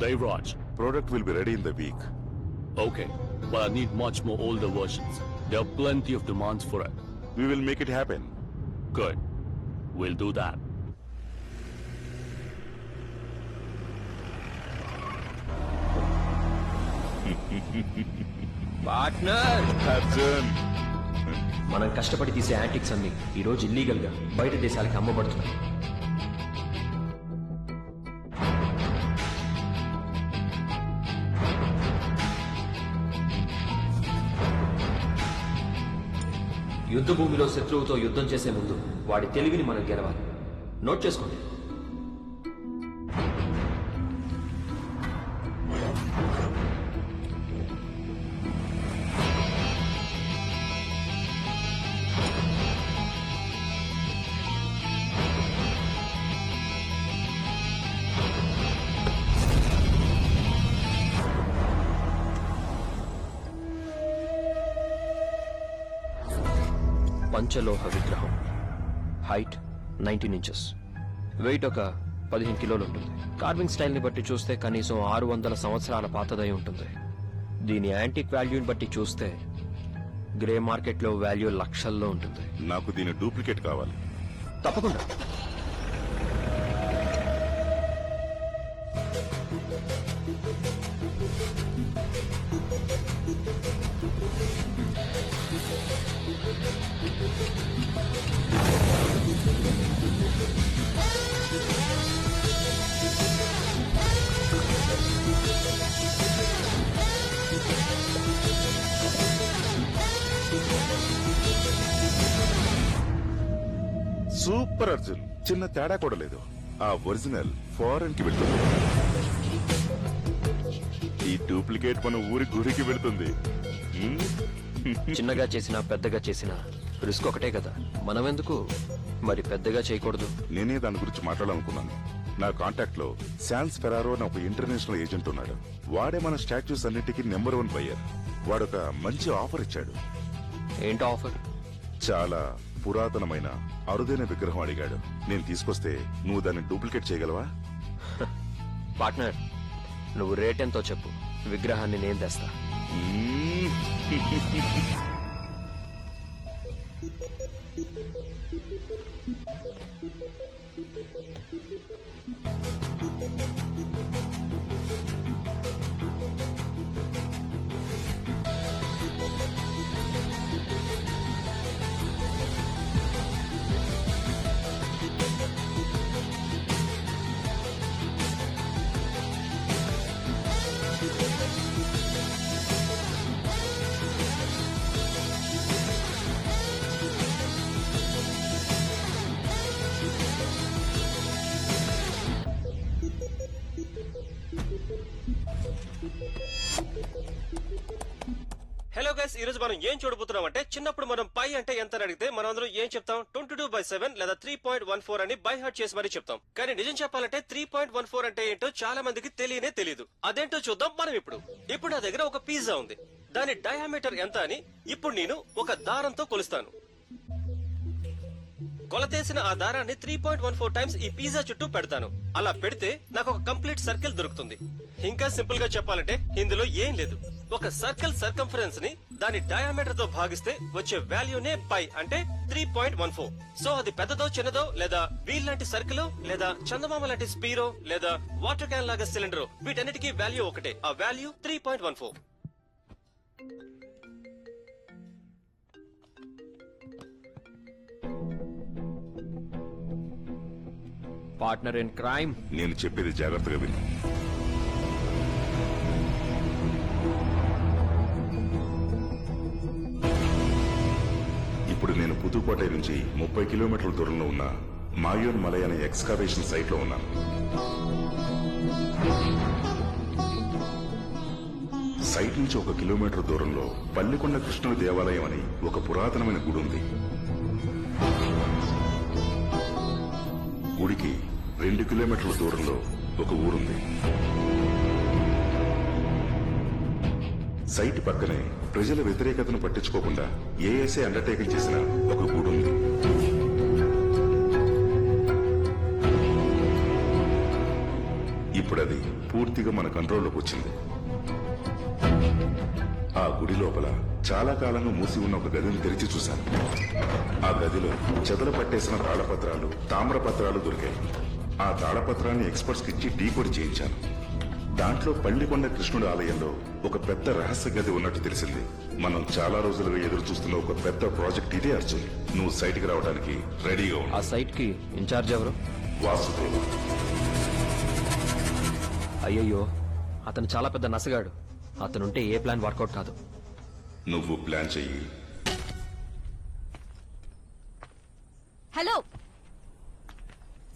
Devraj. Product will be ready in the week. Okay, but I need much more older versions. There are plenty of demands for it. We will make it happen. Good. We'll do that. Partner, Arjun. మనం కష్టపడి తీసే antiques అన్ని ఈ రోజు illegal గా బయట దేశాలకి అమ్మబడుతున్నాయి. యుద్ధ భూమిలో శత్రువుతో యుద్ధం చేసే ముందు వాడి తెలివిని మనం గెలవాలి. నోట్ చేసుకోండి. పంచలోహ విగ్రహం, హైట్ 19 ఇంచెస్, వెయిట్ ఒక 15 కిలోలు ఉంటుంది. కార్వింగ్ స్టైల్ ని బట్టి చూస్తే కనీసం 600 సంవత్సరాల పాతదై ఉంటుంది. దీని యాంటిక్ వాల్యూని బట్టి చూస్తే గ్రే మార్కెట్ లో వాల్యూ లక్షల్లో ఉంటుంది. నాకు దీని డూప్లికేట్ కావాలి. తప్పకుండా. సూపర్ అర్జున్, చిన్న తేడా కూడా లేదు. ఆ ఒరిజినల్ ఫారెన్ కి వెళ్తుంది, ఈ డూప్లికేట్ మన ఊరి గురికి వెళ్తుంది. చిన్నగా చేసినా పెద్దగా చేసినా రిస్క్ ఒకటే కదా. మనం ఎందుకు మరి పెద్దగా చేయకూడదు? నేనే దాని గురించి మాట్లాడాలనుకున్నాను. నా కాంటాక్ట్ లో శాన్స్ ఫెరారో అని ఒక ఇంటర్నేషనల్ ఏజెంట్ ఉన్నాడు. వాడే మన స్టాచ్యూస్ అన్నిటికీ నెంబర్ 1 బయ్యర్. వాడొక మంచి ఆఫర్ ఇచ్చాడు. ఏంటో ఆఫర్? చాలా పురాతనమైన అరుదైన విగ్రహం అడిగాడు. నేను తీసుకొస్తే నువ్వు దాన్ని డూప్లికేట్ చేయగలవా? పార్ట్నర్, నువ్వు రేట్ ఎంతో చెప్పు, విగ్రహాన్ని నేను తెస్తా. హలో గైస్, ఈ రోజు మనం ఏం చూడబోతున్నాం అంటే, చిన్నప్పుడు మనం పై అంటే ఎంత అని అడిగితే మనం అందరం ఏం చెప్తాం? 22/7 లేదా 3.14 అని బై హార్ట్ చేసి మరీ చెప్తాం. కానీ నిజం చెప్పాలంటే 3.14 అంటే ఏంటో చాలా మందికి తెలియనే తెలియదు. అదేంటో చూద్దాం మనం ఇప్పుడు నా దగ్గర ఒక పిజ్జా ఉంది. దాని డయామీటర్ ఎంత అని ఇప్పుడు నేను ఒక దారంతో కొలుస్తాను. కొలతేసిన ఆ దారాన్ని 3.14 టైమ్స్ ఈ పిజ్జా చుట్టూ పెడతాను. అలా పెడితే నాకు ఒక కంప్లీట్ సర్కిల్ దొరుకుతుంది. ఇంకా సింపుల్ గా చెప్పాలంటే ఇందులో ఏం లేదు. ఒక సర్కిల్ సర్కంఫరెన్స్ ని దాని డయామీటర్ తో భాగిస్తే వచ్చే వాల్యూనే పై అంటే 3.14. సో అది పెద్దదో చిన్నదో లేదా వీల్ లాంటి సర్కిల్ లేదా చందమామ లాంటి స్పీరో లేదా వాటర్ క్యాన్ లాగా సిలిండర్, వీటన్నిటికీ వాల్యూ ఒకటే. ఆ వాల్యూ 3.14. పార్ట్నర్ ఇన్ క్రైమ్, నేను చెప్పేది జాగ్రత్తగా విను. ఇప్పుడు నేను పుదుకోటై నుంచి 30 కిలోమీటర్ల దూరంలో ఉన్న మాయోన్ మలై అనే ఎక్స్కావేషన్ సైట్ లో ఉన్నాను. సైట్ నుంచి 1 కిలోమీటర్ దూరంలో పల్లికొండ కృష్ణుడి దేవాలయం అని ఒక పురాతనమైన గుడి ఉంది. గుడికి 2 కిలోమీటర్ల దూరంలో ఒక ఊరుంది. సైట్ పక్కనే ప్రజల వ్యతిరేకతను పట్టించుకోకుండా ఏఎస్ఐ అండర్టేకింగ్ చేసిన ఒక గుడి ఉంది. ఇప్పుడు అది పూర్తిగా మన కంట్రోల్లోకి వచ్చింది. ఆ గుడి లోపల చాలా కాలంగా మూసి ఉన్న ఒక గదిని తెరిచి చూశాను. ఆ గదిలో చెదలు పట్టేసిన తాళపత్రాలు, తామ్రపత్రాలు దొరికాయి. ఆ తాళపత్రాన్ని ఎక్స్పర్ట్స్ కి ఇచ్చి డీకోడ్ చేయించాను. దాంట్లో పల్లికొండ కృష్ణుడి ఆలయంలో ఒక పెద్ద రహస్య గది ఉన్నట్టు తెలిసింది. మనం చాలా రోజులుగా ఎదురు చూస్తున్న ఒక పెద్ద ప్రాజెక్ట్ ఇదే అర్జున్. నువ్వు సైట్ కి రావడానికి రెడీగా ఆ ఉన్నా. సైట్ కి ఇన్ఛార్జ్ ఎవరు? వాసుదేవ్. అయ్యయ్యో, అతను చాలా పెద్ద నసగాడు. అతనుంటే ఏ ప్లాన్ వర్కౌట్ కాదు. నువ్వు ప్లాన్ చెయ్యి. హలో,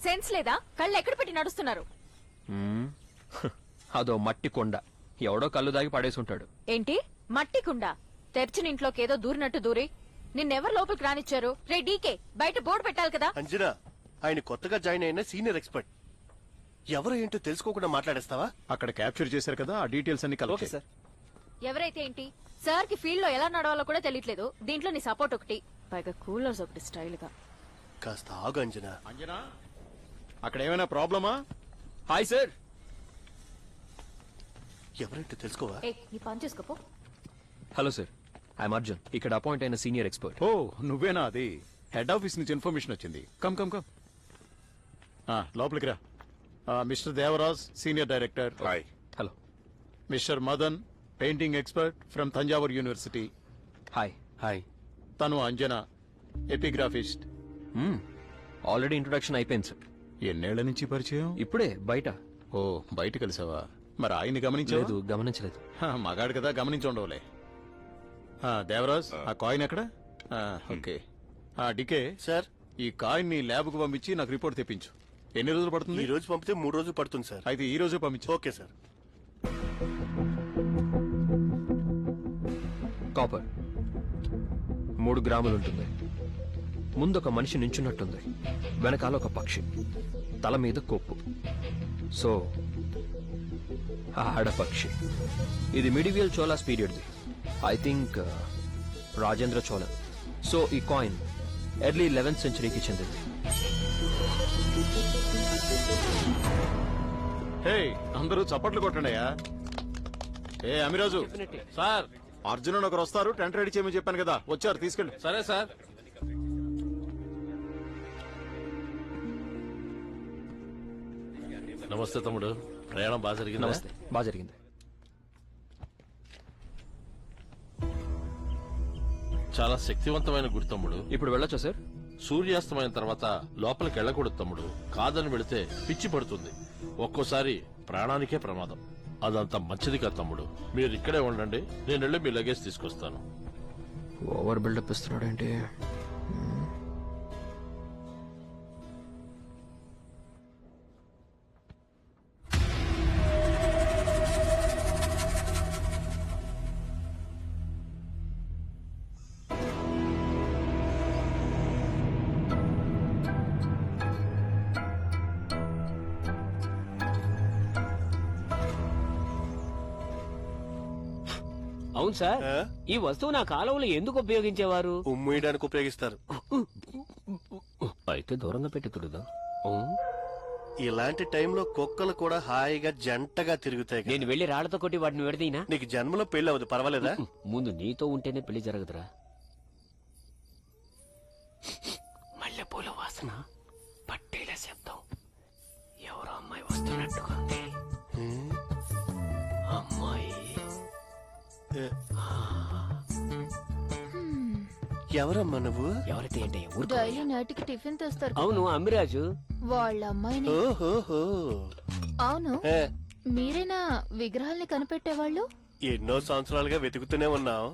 సెన్స్ లేదా? కళ్ళు ఎక్కడ పెట్టి నడుస్తున్నారు? అదో మట్టి కొండ, ఎవడో కళ్ళు దాగి పడేసి ఉంటాడు. ఏంటి మట్టి కుండ? తెరిచిన ఇంట్లోకి ఏదో దూరినట్టు దూరి నిన్నెవరు లోపలికి రానిచ్చారు? రే డీకే, బయట బోర్డు పెట్టాలి కదా. అంజనా, ఆయన కొత్తగా జాయిన్ అయిన సీనియర్ ఎక్స్పర్ట్. ఎవరో ఏంటో తెలుసుకోకుండా మాట్లాడేస్తావా? అక్కడ క్యాప్చర్ చేశారు కదా, ఆ డీటెయిల్స్ అన్ని కలెక్ట్ చేశారు. ఎవరైతే ఏంటి, సార్ కి ఫీల్డ్ లో ఎలా నడవాలో కూడా తెలియట్లేదు. దీంట్లో నీ సపోర్ట్ ఒకటి, పైగా కూలర్స్ ఒకటి స్టైల్ గా. కాస్త ఆగు అంజనా. అంజనా, అక్కడ ఏమైనా ప్రాబ్లమా? Hi sir. ఎవరేంటో తెలుసుకోవా? ఏ నీ పని చేసుకోపో. హలో సార్, ఐఎమ్ అర్జున్, ఇక్కడ అపాయింట్ అయిన సీనియర్ ఎక్స్పర్ట్. ఓ నువ్వేనా? అది హెడ్ ఆఫీస్ నుంచి ఇన్ఫర్మేషన్ వచ్చింది. కమ్ కమ్ కమ్, లోపలికి రా. Mister Devaraj, senior director. Hi. Hello. Mister Madan, painting expert from Thanjavur university. Hi. Hi. తను అంజనా, ఎపిగ్రాఫిస్ట్. ఆల్రెడీ ఇంట్రొడక్షన్ అయిపోయింది సార్. ఎన్నేళ్ల నుంచి పరిచయం? ఇప్పుడే బయట. ఓ బయట కలిసావా? మరి ఆయన్ని గమనించలేదు? లేదు, గమనించలేదు. మగాడు కదా, గమనించి ఉండవులే. దేవరాజ్, ఆ కాయిన్ ఎక్కడ? ఓకే. డికే సార్, ఈ కాయిన్ ని ల్యాబ్ కు పంపించి నాకు రిపోర్ట్ తెప్పించు. ఎన్ని రోజులు పడుతుంది? ఈ రోజు పంపితే 3 రోజులు పడుతుంది సార్. అయితే ఈ రోజే పంపించు. Okay sir. కాపర్ 3 గ్రాములు ఉంటుంది. ముందొక మనిషి నించున్నట్టుంది, వెనకాల ఒక పక్షి, తల మీద కొప్పు. సో ఆడపక్షి. ఇది మిడివియల్ చోలాస్ పీరియడ్ది. I think Rajendra Chola. So ఈ కాయిన్ ఎర్లీ 11th సెంచరీకి చెందింది. హే, అందరూ చప్పట్లు కొట్టండియా. ఏ అమిరాజు సార్, అర్జున్ ఒకరు వస్తారు, టెంట్ రెడీ చేయమని చెప్పాను కదా, వచ్చారు, తీసుకెళ్ళి. సరే సార్. నమస్తే తమ్ముడు, ప్రయాణం బాగా జరిగింది. నమస్తే. బాగా జరిగింది. చాలా శక్తివంతమైన గుడి తమ్ముడు. ఇప్పుడు వెళ్ళొచ్చా సార్? సూర్యాస్తమైన తర్వాత లోపలికి వెళ్ళకూడదు తమ్ముడు. కాదని వెళితే పిచ్చి పడుతుంది, ఒక్కోసారి ప్రాణానికే ప్రమాదం. అదంతా మంచిది కాదు తమ్ముడు. మీరు ఇక్కడే ఉండండి, నేను వెళ్ళి మీ లగేజ్ తీసుకొస్తాను. ఓవర్ బిల్డప్ ఇస్తున్నాడేంటి? అవును సార్, ఆ? ఈ వస్తువు నా కాలంలో ఎందుకు ఉపయోగించేవారు? ఉమ్మేయడానికి ఉపయోగిస్తారు. అయితే దూరంగా పెట్టి తుడుదా. ఇలాంటి టైంలో కుక్కలు కూడా హాయిగా జంటగా తిరుగుతాయి కదా. నేను వెళ్లి రాళ్లతో కొట్టి వాటిని విడదీనా? నీకు జన్మలో పెళ్లి అవ్వదు, పర్వాలేదా? ముందు నీతో ఉంటేనే పెళ్లి జరగదురా. మల్లెపూల వాసన, పట్టేల శబ్దం, ఎవరో అమ్మాయి వస్తున్నట్టుగా ఉంది. అమ్మాయి ఎవరమ్మా నువ్వు? ఎవరైతే ఏంటి ఊరుకో. డైలీ నైట్కి టిఫిన్ తెస్తారు. అవును, అమ్మిరాజు. వాళ్ళ అమ్మాయిని. ఓహోహో. అవును, ఏ, మీరేనా విగ్రహాల్ని కనిపెట్టేవాళ్ళు? ఎన్నో సంవత్సరాలుగా వెతుకుతూనే ఉన్నాం,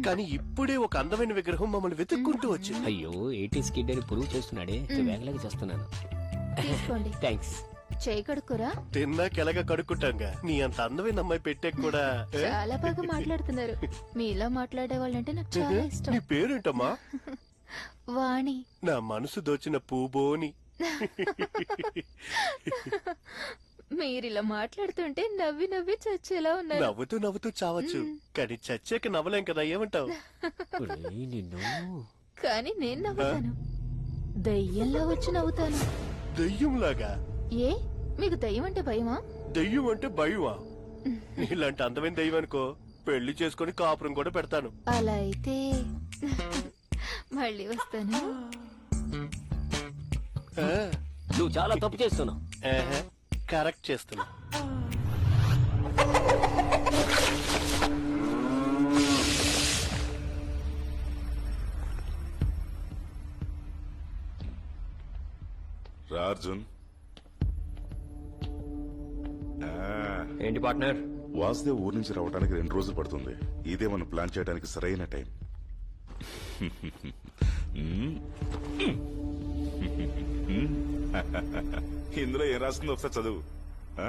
కానీ ఇప్పుడే ఒక అందమైన విగ్రహం మమ్మల్ని వెతుక్కుంటూ వచ్చింది. అయ్యో, 80s కిడ్ అని ప్రూవ్ చేస్తున్నాడే, వేగలేక చేస్తున్నాను. తీసుకోండి. థ్యాంక్స్. చేయి కడుక్కురా. తిన్నాక ఎలాగ కడుక్కుంటాంగా. నీ అంత అందమైన అమ్మాయి పెట్టే కూడా. ఏ? చాలా బాగా మాట్లాడుతున్నారు. మీలా మాట్లాడే వాళ్ళంటే నాకు చాలా ఇష్టం. నీ పేరేంటమ్మా? వాణి. నా మనసు దోచిన పూబోని. మీరిలా మాట్లాడుతుంటే నవ్వి నవ్వి చచ్చేలా ఉన్నారు. నవ్వుతూ నవ్వుతూ చావచ్చు, కానీ చచ్చాక నవ్వలేం కదా. ఏమంటావు? ఒరేయ్, నిన్ను కానీ నేను నవ్వుతాను, దయ్యంలా వచ్చి నవ్వుతాను. దెయ్యంలాగా? ఏ మీకు దయ్యం అంటే భయమా? దెయ్యం అంటే భయమా? ఇలాంటి అందమైన దెయ్యం అనుకో పెళ్లి చేసుకుని కాపురం కూడా పెడతాను. అలా అయితే మళ్ళీ వస్తాను. ఆ, నువ్వు చాలా తప్పు చేస్తున్నావు. ఆహా, కరెక్ట్ చేస్తున్నా. రా అర్జున్. ఏంటి పార్ట్నర్? వాసుదేవ్ ఊరి నుంచి రావడానికి 2 రోజులు పడుతుంది. ఇదే మనం ప్లాన్ చేయడానికి సరైన టైం. ఇందులో ఏం రాస్తుందో ఒకసారి చదువు. ఆ?